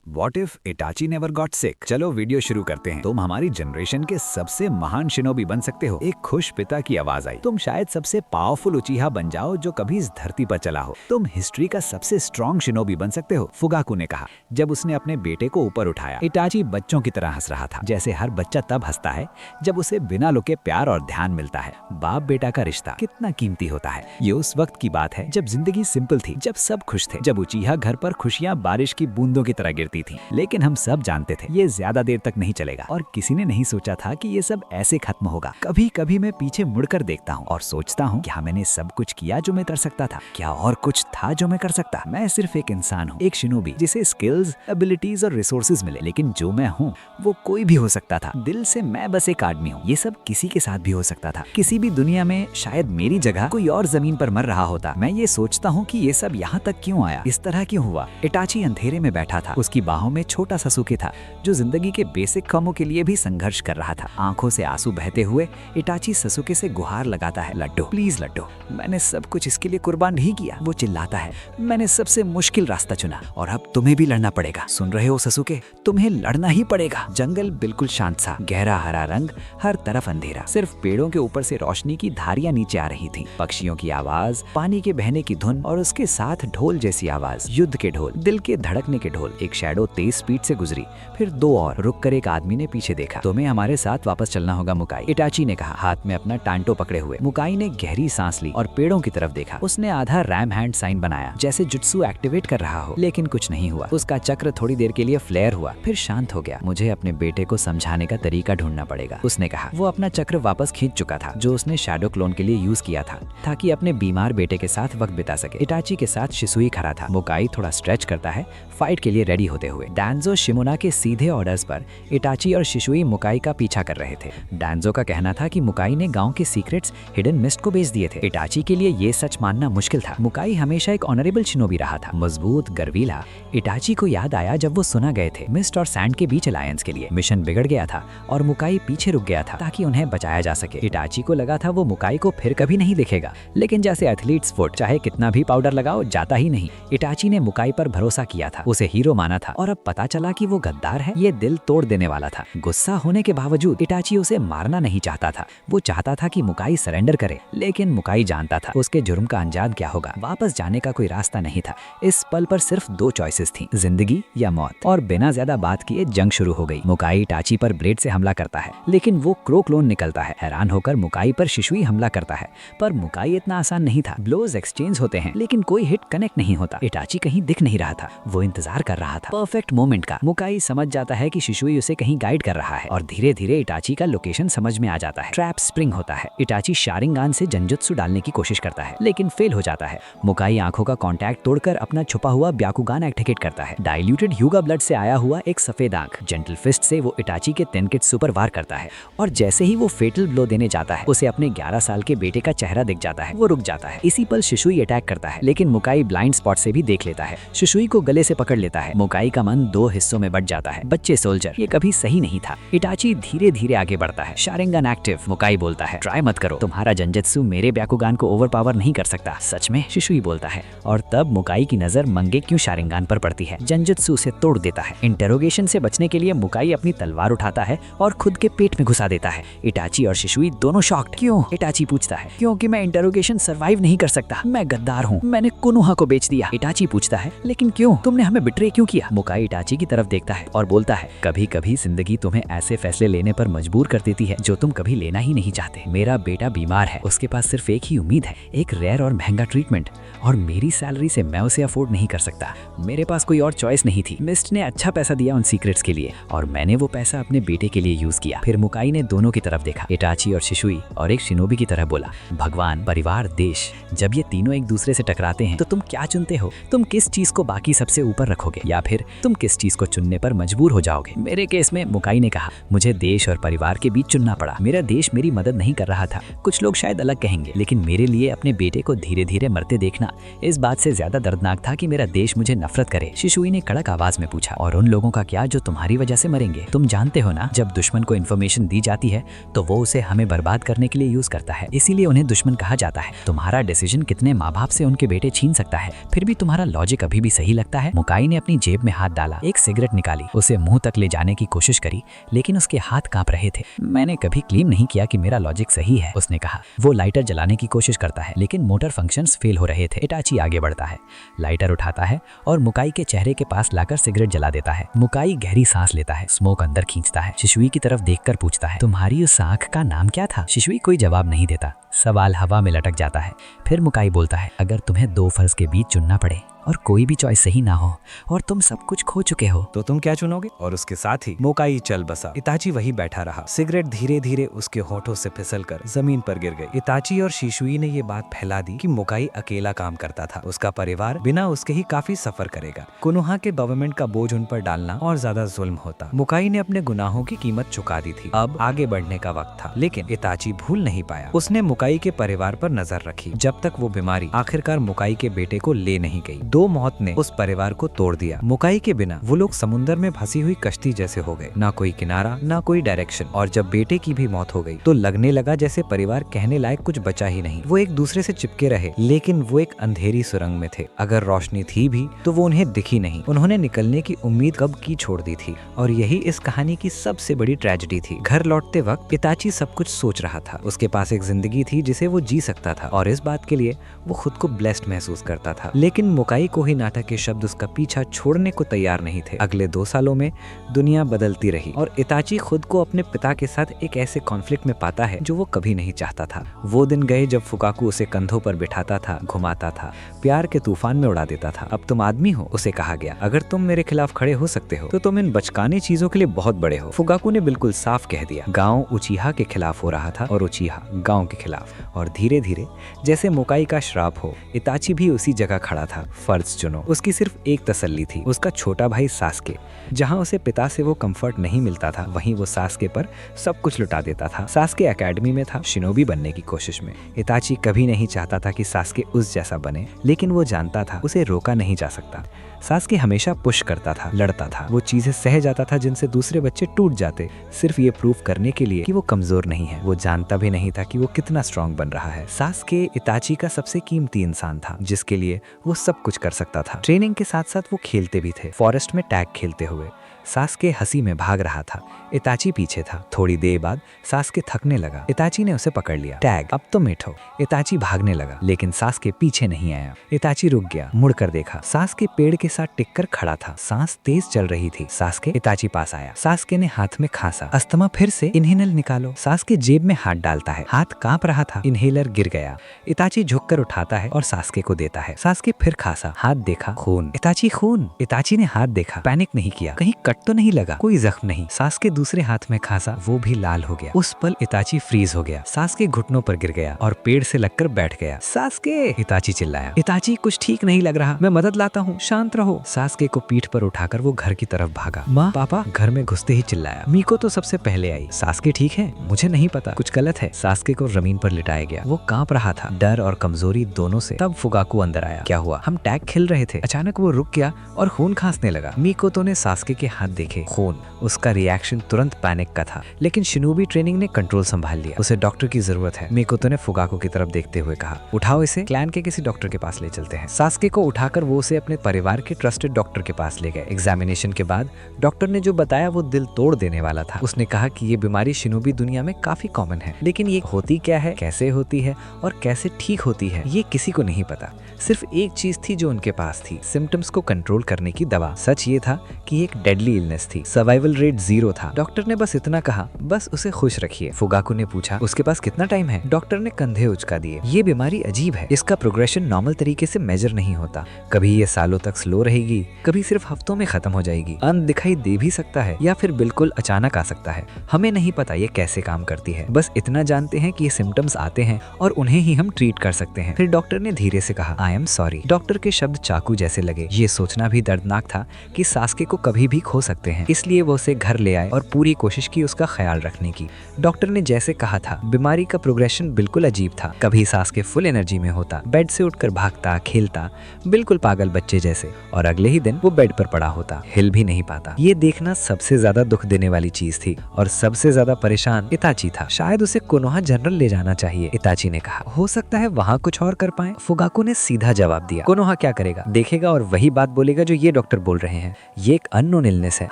What if Itachi never got sick. चलो video शुरू करते हैं। तुम हमारी जनरेशन के सबसे महान शिनोबी बन सकते हो। एक खुश पिता की आवाज आई। तुम शायद सबसे पावरफुल उचीहा बन जाओ जो कभी इस धरती पर चला हो। तुम हिस्ट्री का सबसे स्ट्रॉन्ग शिनोबी बन सकते हो, फुगाकू ने कहा जब उसने अपने बेटे को ऊपर उठाया। इटाची बच्चों की तरह हंस रहा था, जैसे हर बच्चा तब हंसता है जब उसे बिना लुके प्यार और ध्यान मिलता है। बाप बेटा का रिश्ता कितना कीमती होता है। ये उस वक्त की बात है जब जिंदगी सिंपल थी, जब सब खुश थे, जब उचीहा घर पर खुशियां बारिश की बूंदों की तरह गिरती थी। लेकिन हम सब जानते थे ये ज्यादा देर तक नहीं चलेगा, और किसी ने नहीं सोचा था कि ये सब ऐसे खत्म होगा। कभी कभी मैं पीछे मुड़कर देखता हूँ और सोचता हूँ क्या मैंने सब कुछ किया जो मैं कर सकता था? क्या और कुछ था जो मैं कर सकता? मैं सिर्फ एक इंसान हूँ, एक शिनोबी जिसे स्किल्स, एबिलिटीज और रिसोर्सेज मिले, लेकिन जो मैं हूँ वो कोई भी हो सकता था। दिल से मैं बस एक आदमी हूँ। ये सब किसी के साथ भी हो सकता था। किसी भी दुनिया में शायद मेरी जगह कोई और जमीन पर मर रहा होता। मैं ये सोचता हूँ कि ये सब यहाँ तक क्यों आया, इस तरह क्यों हुआ। इटाची अंधेरे में बैठा था। उसकी बाहों में छोटा ससुके था जो जिंदगी के बेसिक कामों के लिए भी संघर्ष कर रहा था। आंखों से आंसू बहते हुए इटाची ससुके से गुहार लगाता है, लड्डू प्लीज लड्डू, मैंने सब कुछ इसके लिए कुर्बान नहीं किया। वो चिल्लाता है, मैंने सबसे मुश्किल रास्ता चुना और अब तुम्हें भी लड़ना पड़ेगा। सुन रहे हो ससुके, तुम्हें लड़ना ही पड़ेगा। जंगल बिल्कुल शांत सा, गहरा हरा रंग, हर तरफ अंधेरा। सिर्फ पेड़ों के ऊपर से रोशनी की धारियां नीचे आ रही थी। पक्षियों की आवाज, पानी के बहने की धुन और उसके साथ ढोल जैसी आवाज, युद्ध के ढोल, दिल के धड़कने के ढोल। एक शैडो तेज स्पीड से गुजरी, फिर दो और। रुककर एक आदमी ने पीछे देखा। तुम्हें हमारे साथ वापस चलना होगा मुकाई, इटाची ने कहा, हाथ में अपना टांटो पकड़े हुए। मुकाई ने गहरी सांस ली और पेड़ों की तरफ देखा। उसने आधा रैम हैंड साइन बनाया, जैसे जुत्सु एक्टिवेट कर रहा हो, लेकिन कुछ नहीं हुआ। उसका चक्र थोड़ी देर के लिए फ्लेयर हुआ, फिर शांत हो गया। मुझे अपने बेटे को समझाने का तरीका ढूंढना पड़ेगा, उसने कहा। वो अपना चक्र वापस खींच चुका था जो उसने शैडो क्लोन के लिए यूज किया था, ताकि अपने बीमार बेटे के साथ वक्त बिता सके। इटाची के साथ शिसुई खड़ा था। मुकाई थोड़ा स्ट्रेच करता है, फाइट के लिए रेडी होते हुए। डांजो शिमोना के सीधे ऑर्डर्स पर इटाची और शिशुई मुकाई का पीछा कर रहे थे। डांजो का कहना था कि मुकाई ने गांव के सीक्रेट्स हिडन मिस्ट को बेच दिए थे। इटाची के लिए ये सच मानना मुश्किल था। मुकाई हमेशा एक ऑनरेबल शिनोबी रहा था, मजबूत, गर्वीला। इटाची को याद आया जब वो सुना गए थे मिस्ट और सैंड के बीच अलायंस के लिए। मिशन बिगड़ गया था और मुकाई पीछे रुक गया था ताकि उन्हें बचाया जा सके। इटाची को लगा था वो मुकाई को फिर कभी नहीं दिखेगा, लेकिन जैसे एथलीट्स फुट, चाहे कितना भी पाउडर लगाओ जाता ही नहीं। इटाची ने मुकाई पर भरोसा किया था, उसे हीरो माना था, और अब पता चला कि वो गद्दार है। ये दिल तोड़ देने वाला था। गुस्सा होने के बावजूद इटाची उसे मारना नहीं चाहता था। वो चाहता था कि मुकाई सरेंडर करे, लेकिन मुकाई जानता था उसके जुर्म का अंजाम क्या होगा। वापस जाने का कोई रास्ता नहीं था। इस पल पर सिर्फ दो चॉइसेस थी, जिंदगी या मौत। और बिना ज्यादा बात किए जंग शुरू हो गई। मुकाई इटाची पर ब्लेड से हमला करता है, लेकिन वो क्रो क्लोन निकलता है। हैरान होकर मुकाई पर शिशुई हमला करता है, पर मुकाई इतना आसान नहीं था। ब्लोज एक्सचेंज होते हैं, लेकिन कोई हिट कनेक्ट नहीं होता। इटाची कहीं दिख नहीं रहा था। वो इंतजार कर रहा था परफेक्ट मोमेंट का। मुकाई समझ जाता है कि शिशुई उसे कहीं गाइड कर रहा है, और धीरे धीरे इटाची का लोकेशन समझ में आ जाता है। ट्रैप स्प्रिंग होता है। इटाची शारिंगान से जंजुत्सु डालने की कोशिश करता है, लेकिन फेल हो जाता है। मुकाई आंखों का कांटेक्ट तोड़कर अपना छुपा हुआ ब्याकुगान एक्टिवेट करता है। डाइल्यूटेड ह्यूगा ब्लड से आया हुआ एक सफेद आंख। जेंटल फिस्ट से वो इटाची के तेनकिट्सु पर वार करता है, और जैसे ही वो फेटल ब्लो देने जाता है, उसे अपने 11 साल के बेटे का चेहरा दिख जाता है। वो रुक जाता है। इसी पल शिशुई अटैक करता है, लेकिन मुकाई ब्लाइंड स्पॉट से भी देख लेता है। शिशुई को गले से पकड़ लेता है। मुकाई का मन दो हिस्सों में बट जाता है। बच्चे सोल्जर, ये कभी सही नहीं था। इटाची धीरे धीरे आगे बढ़ता है। Sharingan active. मुकाई बोलता है, ट्राई मत करो, तुम्हारा जंजुत्सु मेरे ब्याकुगान को ओवरपावर नहीं कर सकता। सच में? शिशुई बोलता है, और तब मुकाई की नजर मंगे क्यों शारिंगान पर पड़ती है। जंजुत्सु उसे तोड़ देता है। इंटेरोगेशन से बचने के लिए मुकाई अपनी तलवार उठाता है और खुद के पेट में घुसा देता है। इटाची और शिशुई दोनों शॉक्ड। क्यों? इटाची पूछता है। क्योंकि मैं इंटेरोगेशन सर्वाइव नहीं कर सकता। मैं गद्दार हूँ, मैंने कोनोहा को बेच दिया। इटाची पूछता है, लेकिन क्यों? तुमने हमें बिट्रे क्यों किया? मुकाई इटाची की तरफ देखता है और बोलता है, कभी कभी जिंदगी तुम्हें ऐसे फैसले लेने पर मजबूर कर देती है जो तुम कभी लेना ही नहीं चाहते। मेरा बेटा बीमार है, उसके पास सिर्फ एक ही उम्मीद है, एक रेयर और महंगा ट्रीटमेंट, और मेरी सैलरी से मैं उसे अफोर्ड नहीं कर सकता। मेरे पास कोई और चॉइस नहीं थी। मिस्ट ने अच्छा पैसा दिया उन सीक्रेट्स के लिए, और मैंने वो पैसा अपने बेटे के लिए यूज किया। फिर मुकाई ने दोनों की तरफ देखा, इटाची और शिशुई, और एक शिनोबी की तरह बोला, भगवान, परिवार, देश, जब ये तीनों एक दूसरे से टकराते हैं तो तुम क्या चुनते हो? तुम किस चीज को बाकी सबसे ऊपर रखोगे, या फिर तुम किस चीज को चुनने पर मजबूर हो जाओगे? मेरे केस में मुकाई ने कहा, मुझे देश और परिवार के बीच चुनना पड़ा। मेरा देश मेरी मदद नहीं कर रहा था। कुछ लोग शायद अलग कहेंगे, लेकिन मेरे लिए अपने बेटे को धीरे धीरे मरते देखना इस बात से ज्यादा दर्दनाक था कि मेरा देश मुझे नफरत करे। शिशुई ने कड़क आवाज में पूछा, और उन लोगों का क्या जो तुम्हारी वजह से मरेंगे? तुम जानते हो ना, जब दुश्मन को इन्फॉर्मेशन दी जाती है तो वो उसे हमें बर्बाद करने के लिए यूज करता है, इसीलिए उन्हें दुश्मन कहा जाता है। तुम्हारा डिसीजन कितने माँ बाप से उनके बेटे छीन सकता है, फिर भी तुम्हारा लॉजिक अभी भी सही लगता है? मुकाई ने अपनी जेब में में हाथ डाला, एक सिगरेट निकाली, उसे मुंह तक ले जाने की कोशिश करी, लेकिन उसके हाथ कांप रहे थे। मैंने कभी क्लेम नहीं किया कि मेरा लॉजिक सही है, उसने कहा। वो लाइटर जलाने की कोशिश करता है, लेकिन मोटर फंक्शंस फेल हो रहे थे। इताची आगे बढ़ता है, लाइटर उठाता है और मुकाई के चेहरे के पास लाकर सिगरेट जला देता है। मुकाई गहरी सांस लेता है, स्मोक अंदर खींचता है, शिशुई की तरफ देखकर पूछता है, तुम्हारी उस आंख का नाम क्या था? शिशुई कोई जवाब नहीं देता, सवाल हवा में लटक जाता है। फिर मुकाई बोलता है, अगर तुम्हें दो फर्ज के बीच चुनना पड़े और कोई भी चॉइस सही ना हो और तुम सब कुछ खो चुके हो, तो तुम क्या चुनोगे? और उसके साथ ही मुकाई चल बसा। इताची वही बैठा रहा। सिगरेट धीरे धीरे उसके होठों से फिसलकर जमीन पर गिर गई। इताची और शिशुई ने ये बात फैला दी कि मुकाई अकेला काम करता था, उसका परिवार बिना उसके ही काफी सफर करेगा। कोनोहा के गवर्नमेंट का बोझ उन पर डालना और ज्यादा जुल्म होता। मुकाई ने अपने गुनाहों की कीमत चुका दी थी, अब आगे बढ़ने का वक्त था। लेकिन इताची भूल नहीं पाया। उसने मुकाई के परिवार पर नजर रखी जब तक वो बीमारी आखिरकार मुकाई के बेटे को ले नहीं गई। दो मौत ने उस परिवार को तोड़ दिया। मुकाई के बिना वो लोग समुद्र में फंसी हुई कश्ती जैसे हो गए, ना कोई किनारा ना कोई डायरेक्शन। और जब बेटे की भी मौत हो गई तो लगने लगा जैसे परिवार कहने लायक कुछ बचा ही नहीं। वो एक दूसरे से चिपके रहे, लेकिन वो एक अंधेरी सुरंग में थे। अगर रोशनी थी भी तो वो उन्हें दिखी नहीं। उन्होंने निकलने की उम्मीद कब की छोड़ दी थी, और यही इस कहानी की सबसे बड़ी ट्रेजेडी थी। घर लौटते वक्त इताची सब कुछ सोच रहा था। उसके पास एक जिंदगी थी जिसे वो जी सकता था, और इस बात के लिए वो खुद को ब्लेस्ड महसूस करता था। लेकिन मुकाई को ही नाटक के शब्द उसका पीछा छोड़ने को तैयार नहीं थे। अगले 2 सालों में दुनिया बदलती रही और इताची खुद को अपने पिता के साथ एक ऐसे कॉन्फ्लिक्ट में पाता है जो वो कभी नहीं चाहता था। वो दिन गए जब फुकाकू उसे कंधों पर बिठाता था, घुमाता था, प्यार के तूफान में उड़ा देता था। अब तुम आदमी हो, उसे कहा गया। अगर तुम मेरे खिलाफ खड़े हो सकते हो तो तुम इन बचकाने चीजों के लिए बहुत बड़े हो। फुकाकू ने बिल्कुल साफ कह दिया। गांव उचीहा के खिलाफ हो रहा था और उचीहा गांव के खिलाफ। और धीरे धीरे जैसे मुकाई का श्राप हो, इताची भी उसी जगह खड़ा था। फर्ज चुनो। उसकी सिर्फ एक तसल्ली थी, उसका छोटा भाई सास्के। जहां उसे पिता से वो कंफर्ट नहीं मिलता था, वहीं वो सास्के पर सब कुछ लुटा देता था। सास्के एकेडमी में था, शिनोबी बनने की कोशिश में। इताची कभी नहीं चाहता था कि सास्के उस जैसा बने, लेकिन वो जानता था उसे रोका नहीं जा सकता। सास्के हमेशा पुश करता था, लड़ता था, वो चीजें सह जाता था जिनसे दूसरे बच्चे टूट जाते, सिर्फ ये प्रूफ करने के लिए कि वो कमजोर नहीं है। वो जानता भी नहीं था कि वो कितना स्ट्रांग बन रहा है। सास्के इताची का सबसे कीमती इंसान था, जिसके लिए वो सब कुछ कर सकता था। ट्रेनिंग के साथ साथ वो खेलते भी थे। फॉरेस्ट में टैग खेलते हुए सास्के हंसी में भाग रहा था, इताची पीछे था। थोड़ी देर बाद सास्के थकने लगा, इताची ने उसे पकड़ लिया। टैग, अब तो मिठो। इताची भागने लगा, लेकिन सास्के पीछे नहीं आया। इताची रुक गया, मुड़कर देखा। सास्के पेड़ के साथ टिककर खड़ा था, सांस तेज चल रही थी। सास्के इताची पास आया। सास्के ने हाथ में खांसा। अस्थमा, फिर से इनहेलर निकालो। सास्के जेब में हाथ डालता है, हाथ कांप रहा था। इनहेलर गिर गया। इताची झुककर उठाता है और सास्के को देता है। सास्के फिर खांसा, हाथ देखा, खून। इताची, खून। इताची ने हाथ देखा, पैनिक नहीं किया, कहीं कट तो नहीं लगा, कोई जख्म नहीं। सास्के दूसरे हाथ में खांसा, वो भी लाल हो गया। उस पल इताची फ्रीज हो गया। सास्के घुटनों पर गिर गया और पेड़ से लगकर बैठ गया। सास्के, इताची चिल्लाया। इताची, कुछ ठीक नहीं लग रहा, मैं मदद लाता हूँ, शांत रहो। सास्के को पीठ पर उठाकर वो घर की तरफ भागा। माँ, पापा। घर में घुसते ही चिल्लाया। मीको तो सबसे पहले आई। सास्के ठीक है? मुझे नहीं पता, कुछ गलत है। सास्के को जमीन पर लिटाया गया। वो कांप रहा था, डर और कमजोरी दोनों से। तब फुकाकू अंदर आया। क्या हुआ? हम टैग खेल रहे थे, अचानक वो रुक गया और खून खांसने लगा। मीकोतो ने सास्के के हाथ देखे, खून। उसका रिएक्शन तुरंत पैनिक का था, लेकिन शिनोबी ट्रेनिंग ने कंट्रोल संभाल लिया। उसे डॉक्टर की जरूरत है। मीकोतो ने फुकाकू की तरफ देखते हुए कहा, उठाओ इसे, क्लैन के किसी डॉक्टर के पास ले चलते हैं। सास्के को उठाकर वो उसे अपने परिवार के ट्रस्टेड डॉक्टर के पास ले गए। एग्जामिनेशन के बाद डॉक्टर ने जो बताया वो दिल तोड़ देने वाला था। उसने कहा कि ये बीमारी शिनोबी दुनिया में काफी कॉमन है, लेकिन ये होती क्या है, कैसे होती है और कैसे ठीक होती है, ये किसी को नहीं पता। सिर्फ एक चीज थी जो उनके पास थी, सिम्टम्स को कंट्रोल करने की दवा। सच ये था कि एक डेडली इलनेस थी, सर्वाइवल रेट 0 था। डॉक्टर ने बस इतना कहा, बस उसे खुश रखिए। फुगाकू ने पूछा, उसके पास कितना टाइम है? डॉक्टर ने कंधे उचका दिए। ये बीमारी अजीब है, इसका प्रोग्रेशन नॉर्मल तरीके से मेजर नहीं होता। कभी ये सालों तक स्लो रहेगी, कभी सिर्फ हफ्तों में खत्म हो जाएगी। अंत दिखाई दे भी सकता है या फिर बिल्कुल अचानक आ सकता है। हमें नहीं पता ये कैसे काम करती है, बस इतना जानते हैं कि ये सिम्टम्स आते हैं और उन्हें ही हम ट्रीट कर सकते हैं। फिर डॉक्टर ने धीरे से कहा, आई एम सॉरी। डॉक्टर के शब्द चाकू जैसे लगे। ये सोचना भी दर्दनाक था कि सास्के को कभी भी खो हो सकते हैं, इसलिए वो उसे घर ले आए और पूरी कोशिश की उसका ख्याल रखने की। डॉक्टर ने जैसे कहा था, बीमारी का प्रोग्रेशन बिल्कुल अजीब था। कभी सास के फुल एनर्जी में होता, बेड से उठकर भागता, खेलता, बिल्कुल पागल बच्चे जैसे, और अगले ही दिन वो बेड पर पड़ा होता, हिल भी नहीं पाता। ये देखना सबसे ज्यादा दुख देने वाली चीज थी और सबसे ज्यादा परेशान इताची था। शायद उसे कोनोहा जनरल ले जाना चाहिए, इताची ने कहा। हो सकता है वहाँ कुछ और कर पाए। फुगाको ने सीधा जवाब दिया, कोनोहा क्या करेगा, देखेगा और वही बात बोलेगा जो ये डॉक्टर बोल रहे हैं। ये एक अननोन इलनेस है।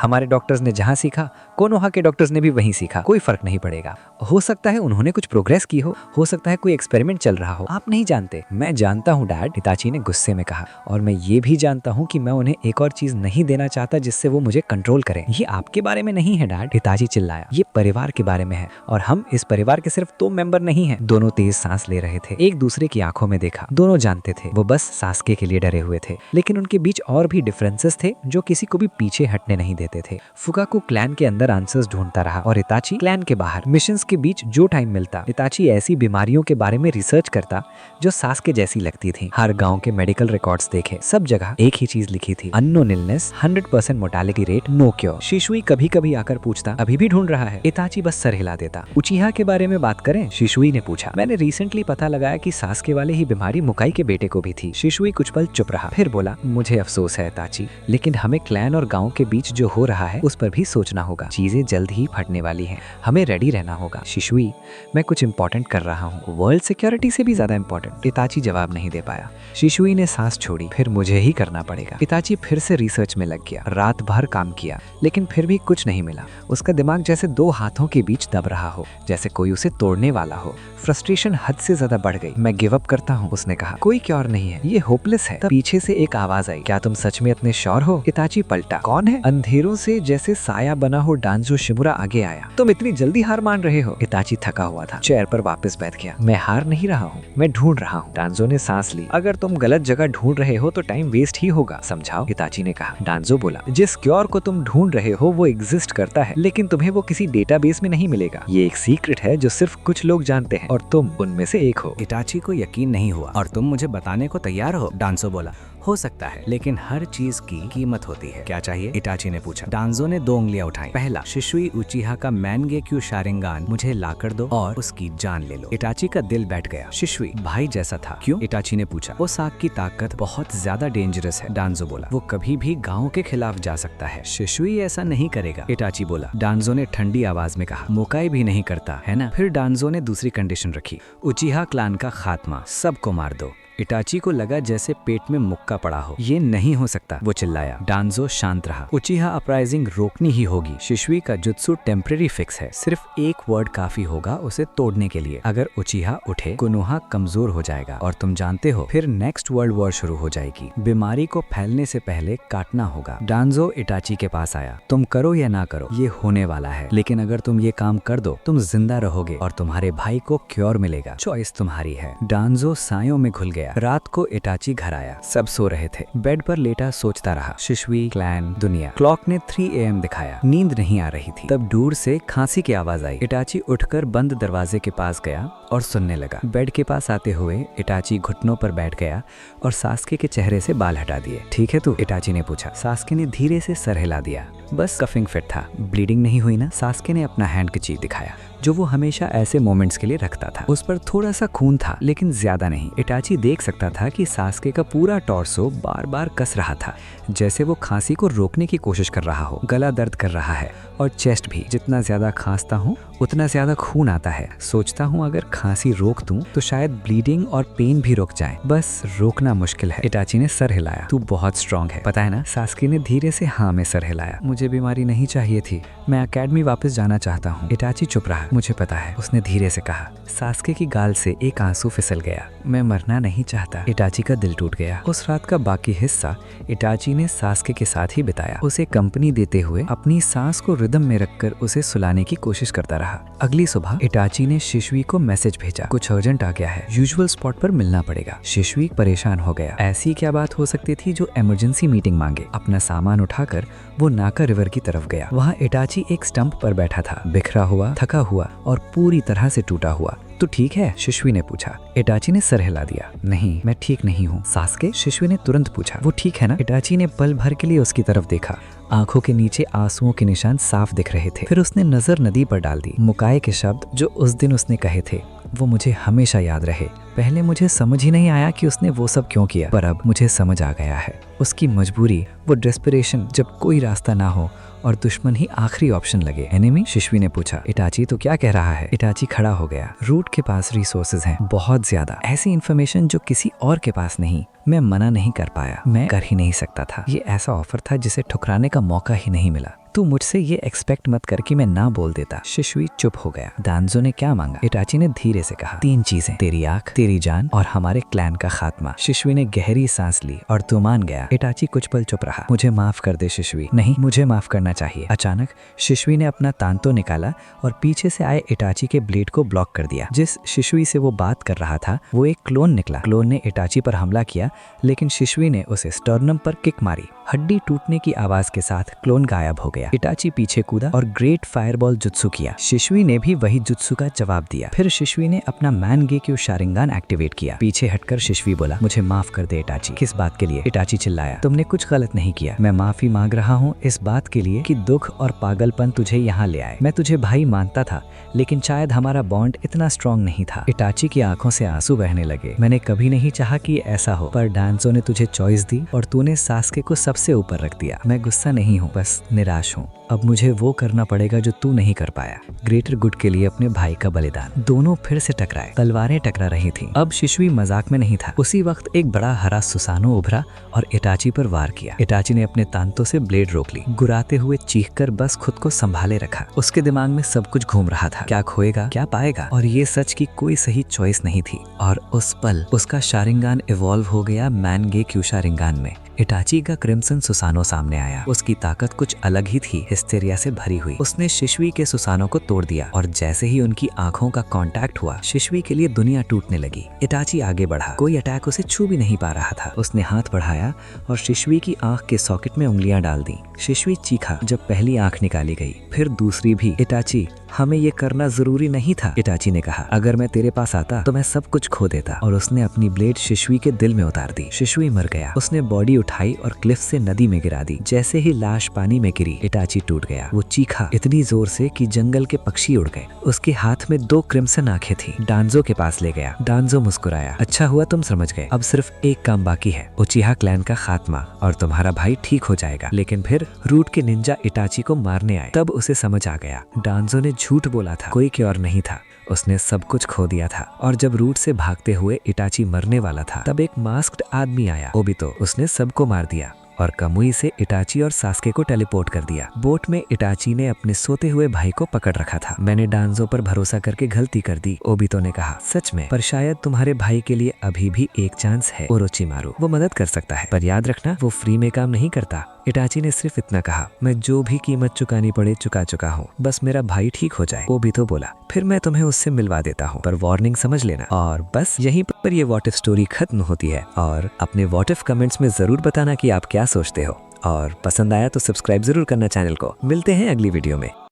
हमारे डॉक्टर्स ने जहाँ सीखा, कोनोहा के डॉक्टर्स ने भी वहीं सीखा, कोई फर्क नहीं पड़ेगा। हो सकता है उन्होंने कुछ प्रोग्रेस की हो सकता है कोई एक्सपेरिमेंट चल रहा हो, आप नहीं जानते। मैं जानता हूँ डैड, इताची ने गुस्से में कहा, और मैं ये भी जानता हूँ कि मैं उन्हें एक और चीज नहीं देना चाहता जिससे वो मुझे कंट्रोल करें। ये आपके बारे में नहीं है डैड, इताची चिल्लाया, ये परिवार के बारे में है, और हम इस परिवार के सिर्फ 2 मेंबर नहीं हैं। दोनों तेज सांस ले रहे थे, एक दूसरे की आंखों में देखा। दोनों जानते थे वो बस सास्के के लिए डरे हुए थे, लेकिन उनके बीच और भी डिफरेंसेस थे जो किसी को भी पीछे हटने नहीं देते थे। फुगाको क्लैन के अंदर आंसर्स ढूंढता रहा और इताची क्लैन के बाहर। मिशंस के बीच जो टाइम मिलता, इताची ऐसी बीमारियों के बारे में रिसर्च करता जो सास्के जैसी लगती थी। हर गांव के मेडिकल रिकॉर्ड्स देखे, सब जगह एक ही चीज लिखी थी, unknown illness, 100% mortality rate, no cure. शिशुई कभी कभी आकर पूछता, अभी भी ढूंढ रहा है? इताची बस सर हिला देता। उचिहा के बारे में बात करें, शिशुई ने पूछा। मैंने रिसेंटली पता लगाया कि सास्के वाले ही बीमारी मुकाई के बेटे को भी थी। शिशुई कुछ पल चुप रहा, फिर बोला, मुझे अफसोस है इताची, लेकिन हमें क्लैन और गांव के बीच जो हो रहा है उस पर भी सोचना होगा। चीजें जल्द ही फटने वाली हैं, हमें रेडी रहना होगा। शिशुई, मैं कुछ इंपॉर्टेंट कर रहा हूँ, वर्ल्ड सिक्योरिटी से भी ज्यादा इंपॉर्टेंट। इताची जवाब नहीं दे पाया। शिशुई ने सांस छोड़ी, फिर मुझे ही करना पड़ेगा। इताची फिर से रिसर्च में लग गया, रात भर काम किया, लेकिन फिर भी कुछ नहीं मिला। उसका दिमाग जैसे 2 हाथों के बीच दब रहा हो, जैसे कोई उसे तोड़ने वाला हो। फ्रस्ट्रेशन हद से ज्यादा बढ़ गई। मैं गिव अप करता हूँ, उसने कहा, कोई क्योर नहीं है, ये होपलेस है। तब पीछे से एक आवाज आई, क्या तुम सच में इतने श्योर हो? इताची पलटा, कौन है? अंधेरों से जैसे साया बना हो डांजो शिमुरा आगे आया। तुम इतनी जल्दी हार मान रहे हो? इताची थका हुआ था, चेयर पर वापस बैठ गया। मैं हार नहीं रहा हूँ, मैं ढूंढ रहा हूँ। डांजो ने सांस ली, अगर तुम गलत जगह ढूंढ रहे हो तो टाइम वेस्ट ही होगा, समझाओ, इताची ने कहा। डांजो बोला, जिस क्योर को तुम ढूंढ रहे हो वो एग्जिस्ट करता है, लेकिन तुम्हें वो किसी डेटाबेस में नहीं मिलेगा। ये एक सीक्रेट है जो सिर्फ कुछ लोग जानते हैं और तुम उनमें से एक हो। इताची को यकीन नहीं हुआ। और तुम मुझे बताने को तैयार हो? डांजो बोला, हो सकता है, लेकिन हर चीज की कीमत होती है। क्या चाहिए? इताची ने पूछा। डांजो ने 2 उंगलियां उठाई। पहला, शिशुई उचिहा का मैनगेक्यू शारिंगान मुझे लाकर दो और उसकी जान ले लो। इताची का दिल बैठ गया। शिशुई भाई जैसा था। क्यों? इताची ने पूछा। वो साग की ताकत बहुत ज्यादा डेंजरस है, डांजो बोला। वो कभी भी गांव के खिलाफ जा सकता है। शिशुई ऐसा नहीं करेगा, इताची बोला। डांजो ने ठंडी आवाज में कहा, मुकाई भी नहीं करता है ना? फिर डांजो ने दूसरी कंडीशन रखी, उचिहा क्लान का खात्मा, सबको मार दो। इताची को लगा जैसे पेट में मुक्का पड़ा हो। ये नहीं हो सकता, वो चिल्लाया। डांजो शांत रहा। उचिहा अपराइजिंग रोकनी ही होगी। शिशुई का जुत्सु टेम्परेरी फिक्स है, सिर्फ एक वर्ड काफी होगा उसे तोड़ने के लिए। अगर उचिहा उठे, कोनोहा कमजोर हो जाएगा और तुम जानते हो फिर नेक्स्ट वर्ल्ड वॉर शुरू हो जाएगी। बीमारी को फैलने से पहले काटना होगा। डांजो इताची के पास आया। तुम करो या ना करो, ये होने वाला है, लेकिन अगर तुम ये काम कर दो तुम जिंदा रहोगे और तुम्हारे भाई को क्योर मिलेगा। चॉइस तुम्हारी है। डांजो सायों में घुल गया। रात को इताची घर आया। सब सो रहे थे। बेड पर लेटा सोचता रहा, शिशुई, क्लैन, दुनिया। क्लॉक ने 3 AM दिखाया। नींद नहीं आ रही थी। तब दूर से खांसी की आवाज आई। इताची उठकर बंद दरवाजे के पास गया और सुनने लगा। बेड के पास आते हुए इताची घुटनों पर बैठ गया और सास्के के चेहरे से बाल हटा दिए। ठीक है तू? इताची ने पूछा। सास्के ने धीरे से सर हिला दिया। बस कफिंग फिट था, ब्लीडिंग नहीं हुई ना? सास्के ने अपना हैंडकरचीफ दिखाया जो वो हमेशा ऐसे मोमेंट्स के लिए रखता था। उस पर थोड़ा सा खून था, लेकिन ज्यादा नहीं। इताची देख सकता था कि सास्के का पूरा टॉर्सो बार बार कस रहा था, जैसे वो खांसी को रोकने की कोशिश कर रहा हो। गला दर्द कर रहा है और चेस्ट भी। जितना ज्यादा खांसता हूँ उतना ज्यादा खून आता है। सोचता हूँ अगर खांसी रोक दूं तो शायद ब्लीडिंग और पेन भी रुक जाए। बस रोकना मुश्किल है। इताची ने सर हिलाया। तू बहुत स्ट्रांग है, पता है ना? सास्के ने धीरे से हाँ में सर हिलाया। मुझे बीमारी नहीं चाहिए थी, मैं एकेडमी वापस जाना चाहता हूँ। इताची चुप रहा। मुझे पता है, उसने धीरे से कहा। सास्के की गाल से एक आंसू फिसल गया। मैं मरना नहीं चाहता। इताची का दिल टूट गया। उस रात का बाकी हिस्सा इताची ने सास्के के साथ ही बिताया, उसे कंपनी देते हुए अपनी सांस को रिदम में रखकर उसे सुलाने की कोशिश करता रहा। अगली सुबह इताची ने शिशुई को मैसेज भेजा, कुछ अर्जेंट आ गया है, यूजुअल स्पॉट पर मिलना पड़ेगा। शिशुई परेशान हो गया। ऐसी क्या बात हो सकती थी जो इमरजेंसी मीटिंग मांगे? अपना सामान उठाकर वो नाका रिवर की तरफ गया। वहाँ इताची एक स्टंप पर बैठा था, बिखरा हुआ, थका हुआ और पूरी तरह से टूटा हुआ। तू ठीक है? शिशुई ने पूछा। इटाची ने सर हिला दिया। नहीं, मैं ठीक नहीं हूँ। सास्के? शिशुई ने तुरंत पूछा। वो ठीक है ना? इटाची ने पल भर के लिए उसकी तरफ देखा। आंखों के नीचे आंसुओं के निशान साफ दिख रहे थे। फिर उसने नजर नदी पर डाल दी। मुकाए के शब्द जो उस दिन उसने कहे थे वो मुझे हमेशा याद रहे। पहले मुझे समझ ही नहीं आया कि उसने वो सब क्यों किया, पर अब मुझे समझ आ गया है। उसकी मजबूरी, वो डेस्परेशन, जब कोई रास्ता ना हो और दुश्मन ही आखिरी ऑप्शन लगे। एनिमी? शिशुई ने पूछा। इटाची तो क्या कह रहा है? इटाची खड़ा हो गया। रूट के पास रिसोर्सेज हैं, बहुत ज्यादा, ऐसी इन्फॉर्मेशन जो किसी और के पास नहीं। मैं मना नहीं कर पाया, मैं कर ही नहीं सकता था। ये ऐसा ऑफर था जिसे ठुकराने का मौका ही नहीं मिला। तू मुझसे ये एक्सपेक्ट मत कर कि मैं ना बोल देता। शिशुई चुप हो गया। डांजो ने क्या मांगा? इटाची ने धीरे से कहा। 3 चीजें, तेरी आंख, तेरी जान और हमारे क्लैन का खात्मा। शिशुई ने गहरी सांस ली और तू मान गया। इटाची कुछ पल चुप रहा। मुझे माफ कर दे शिशुई। नहीं, मुझे माफ करना चाहिए। अचानक शिशुई ने अपना तांतो निकाला और पीछे से आए इटाची के ब्लेड को ब्लॉक कर दिया। जिस शिशुई से वो बात कर रहा था वो एक क्लोन निकला। क्लोन ने इटाची पर हमला किया, लेकिन शिशुई ने उसे स्टर्नम पर किक मारी। हड्डी टूटने की आवाज के साथ क्लोन गायब हो गया। इटाची पीछे कूदा और ग्रेट फायरबॉल जुत्सु किया। शिशुई ने भी वही जुत्सु का जवाब दिया। फिर शिशुई ने अपना मैनगेक्यू शारिंगान एक्टिवेट किया। पीछे हटकर शिशुई बोला, मुझे माफ कर दे इटाची। किस बात के लिए? इटाची चिल्लाया। तुमने कुछ गलत नहीं किया। मैं माफी मांग रहा हूँ इस बात के लिए कि दुख और पागलपन तुझे यहाँ ले आए। मैं तुझे भाई मानता था, लेकिन शायद हमारा बॉन्ड इतना स्ट्रांग नहीं था। इटाची की आंखों से आंसू बहने लगे। मैंने कभी नहीं चाहा कि ऐसा हो, पर डांजो ने तुझे चॉइस दी और तूने सास्के को सबसे ऊपर रख दिया। मैं गुस्सा नहीं हूँ, बस निराश हूँ। अब मुझे वो करना पड़ेगा जो तू नहीं कर पाया। ग्रेटर गुड के लिए अपने भाई का बलिदान। दोनों फिर से टकराए। तलवारें टकरा रही थीं। अब शिशुई मजाक में नहीं था। उसी वक्त एक बड़ा हरा सुसानो उभरा और इटाची पर वार किया। इटाची ने अपने तांतों से ब्लेड रोक ली। गुराते हुए चीखकर बस खुद को संभाले रखा। उसके दिमाग में सब कुछ घूम रहा था। क्या खोएगा, क्या पाएगा? और ये सच की कोई सही चॉइस नहीं थी। और उस पल उसका शारिंगान इवॉल्व हो गया मैनगेक्यू शारिंगान में। इटाची का क्रिम्सन सुसानो सामने आया। उसकी ताकत कुछ अलग ही थी, हिस्टेरिया से भरी हुई। उसने शिशुई के सुसानो को तोड़ दिया और जैसे ही उनकी आंखों का कांटेक्ट हुआ, शिशुई के लिए दुनिया टूटने लगी। इटाची आगे बढ़ा। कोई अटैक उसे छू भी नहीं पा रहा था। उसने हाथ बढ़ाया और शिशुई की आंख के सॉकेट में उंगलियां डाल दी। शिशुई चीखा जब पहली आंख निकाली गई, फिर दूसरी भी। इटाची, हमें ये करना जरूरी नहीं था। इटाची ने कहा, अगर मैं तेरे पास आता तो मैं सब कुछ खो देता। और उसने अपनी ब्लेड शिशुई के दिल में उतार दी। शिशुई मर गया। उसने बॉडी उठाई और क्लिफ से नदी में गिरा दी। जैसे ही लाश पानी में गिरी, इटाची टूट गया। वो चीखा इतनी जोर से कि जंगल के पक्षी उड़ गए। उसके हाथ में 2 क्रिम्सन आंखें थी। डांजो के पास ले गया। डांजो मुस्कुराया। अच्छा हुआ तुम समझ गए। अब सिर्फ एक काम बाकी है, उचिहा क्लैन का खात्मा, और तुम्हारा भाई ठीक हो जाएगा। लेकिन फिर रूट के निंजा इटाची को मारने आए। तब उसे समझ आ गया, डांजो ने झूठ बोला था, कोई क्योर नहीं था। उसने सब कुछ खो दिया था। और जब रूट से भागते हुए इटाची मरने वाला था, तब एक मास्क्ड आदमी आया, ओबितो। उसने सबको मार दिया और कामुई से इटाची और सास्के को टेलीपोर्ट कर दिया। बोट में इटाची ने अपने सोते हुए भाई को पकड़ रखा था। मैंने डांजो पर भरोसा करके गलती कर दी, ओबितो ने कहा। सच में, पर शायद तुम्हारे भाई के लिए अभी भी एक चांस है। ओरोचिमारू, वो मदद कर सकता है, पर याद रखना वो फ्री में काम नहीं करता। इटाची ने सिर्फ इतना कहा, मैं जो भी कीमत चुकानी पड़े चुका चुका हूँ, बस मेरा भाई ठीक हो जाए। ओबितो बोला, फिर मैं तुम्हें उससे मिलवा देता हूँ, पर वार्निंग समझ लेना। और बस यहीं पर ये व्हाट इफ स्टोरी खत्म होती है। और अपने व्हाट इफ कमेंट्स में जरूर बताना कि आप क्या सोचते हो। और पसंद आया तो सब्सक्राइब जरूर करना चैनल को। मिलते हैं अगली वीडियो में।